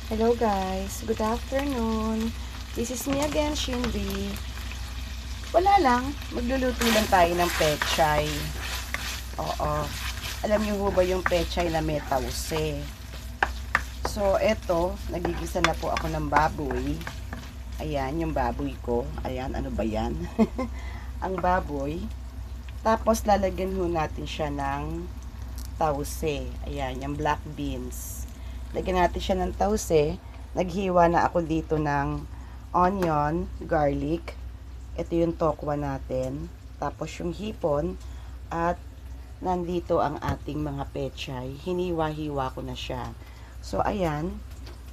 Hello guys, good afternoon. This is me again, Shinri. Wala lang, magluluto lang tayo ng pechay. Oo. Alam niyo ho ba yung pechay na may tause? So, eto, nagigisa na po ako ng baboy. Ayan, yung baboy ko. Ayan, ano ba yan? Ang baboy. Tapos, lalagyan ho natin siya ng tause. Ayan, yung black beans. Lagyan natin siya ng tause. Naghiwa na ako dito ng onion, garlic. Ito yung tokwa natin. Tapos yung hipon. At nandito ang ating mga pechay. Hiniwa-hiwa ko na siya. So, ayan.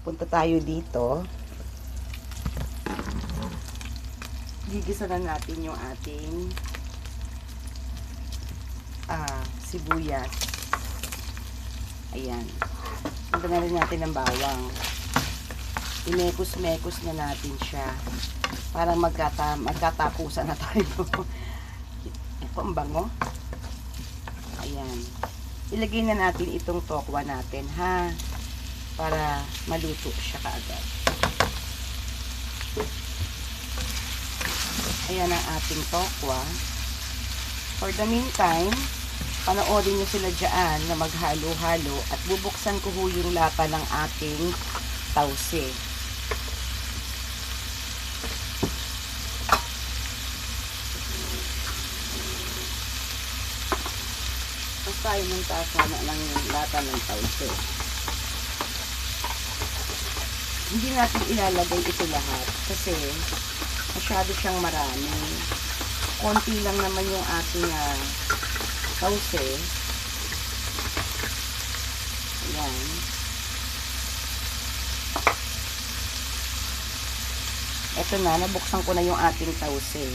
Punta tayo dito. Gigisa na natin yung ating sibuyas. Ayan. Punta na rin natin ng bawang. Imekos-mekos na natin siya. Parang magkatapusan na tayo. Ito ang bango. Ayan. Ilagay na natin itong tokwa natin, ha? Para maluto siya kaagad. Ayan ang ating tokwa. For the meantime, panoorin nyo sila dyan na maghalo-halo at bubuksan ko ho yung lata ng ating tause. Basta yung tasama ng lata ng tause. Hindi natin ilalagay ito lahat kasi masyado siyang marami. Konti lang naman yung ating tause. Ayan. Ito na, nabuksan ko na yung ating tause.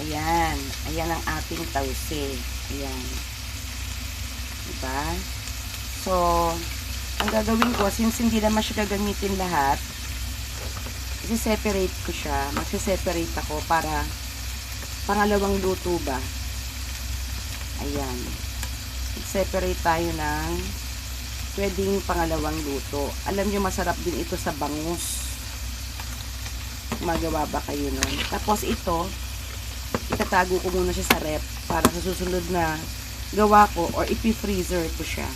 Ayan. Ayan ang ating tause. Ayan. Diba? So, ang gagawin ko, since hindi naman siya gagamitin lahat, isi-separate ko siya. Magsi-separate ako para pangalawang luto ba. Ayan. Separate tayo ng pwedeng pangalawang luto. Alam nyo, masarap din ito sa bangus. Magawa ba kayo nun? Tapos ito, itatago ko muna siya sa rep para sa susunod na gawa ko or ipi-freezer ko siya.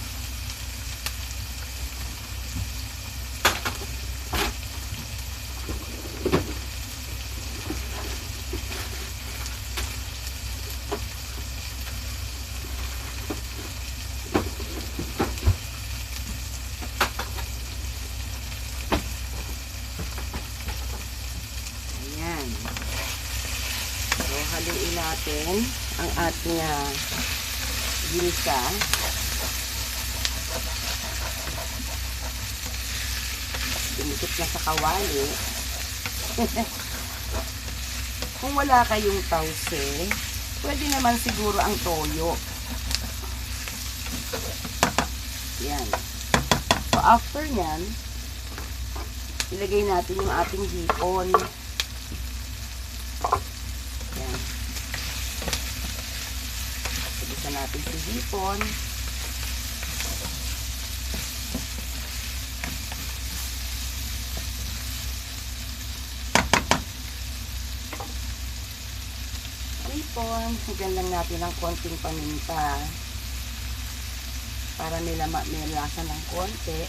So, haluin natin ang ating ginisa. Dumikit na sa kawali. Kung wala kayong tause, pwede naman siguro ang toyo. Yan. So, after nyan, ilagay natin yung ating hipon. Yan. Ilagay natin si hipon. Hipon. Higyan lang natin ng konting paminta. Para may lasa ng konti.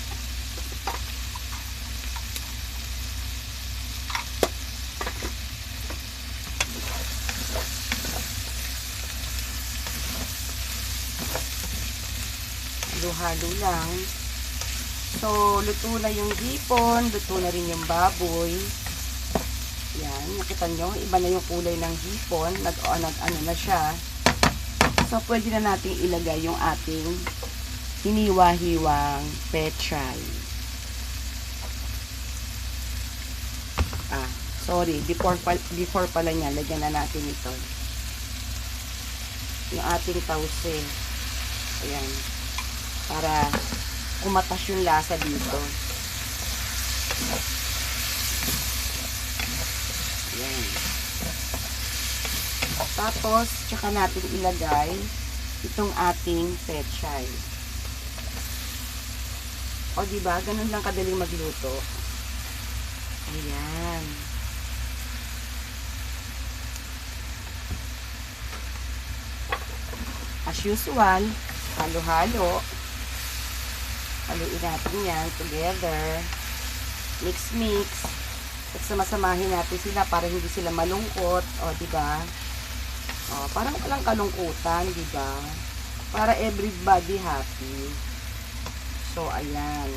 Halo-halo lang. So, luto na yung hipon, luto na rin yung baboy. Yan, nakita nyo, iba na yung kulay ng hipon, nag-ano na siya. So, pwede na natin ilagay yung ating hiniwa-hiwang pechay. Sorry, before pala niya, lagyan na natin ito. Yung ating tause. Ayan. Para kumatas yung lasa dito. Ayan. Tapos, tsaka natin ilagay itong ating pechay. O, diba? Ganun lang kadaling magluto. Ayan. As usual, halo-halo. Haluin natin yan together. Mix-mix. At samasamahin natin sila para hindi sila malungkot. O, diba? O, parang walang kalungkutan, diba? Para everybody happy. So, ayan.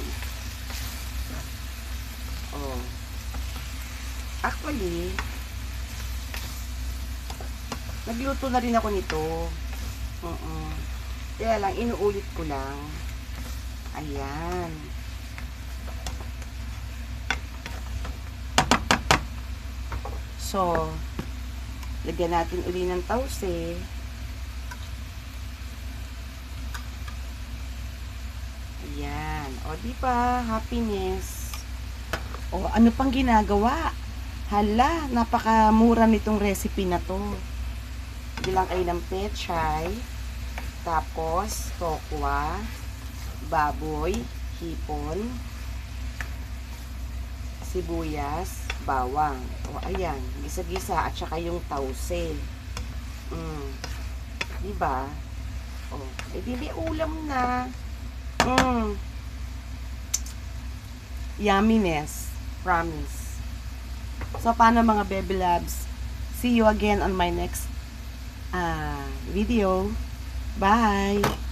O. Actually, nagluto na rin ako nito. Kaya lang, inuulit ko lang. Ayan. So, lagyan natin uli ng tause. Ayan. O, diba? Happiness. O, ano pang ginagawa? Hala, napakamura nitong recipe na to. Bilang kayo ng pechay, tapos tokwa, baboy, hipon, sibuyas, bawang. O, ayan, gisa-gisa at saka yung tause. Diba? O, edi may ulam na. Yumminess. Promise. So, paano mga baby loves? See you again on my next video. Bye!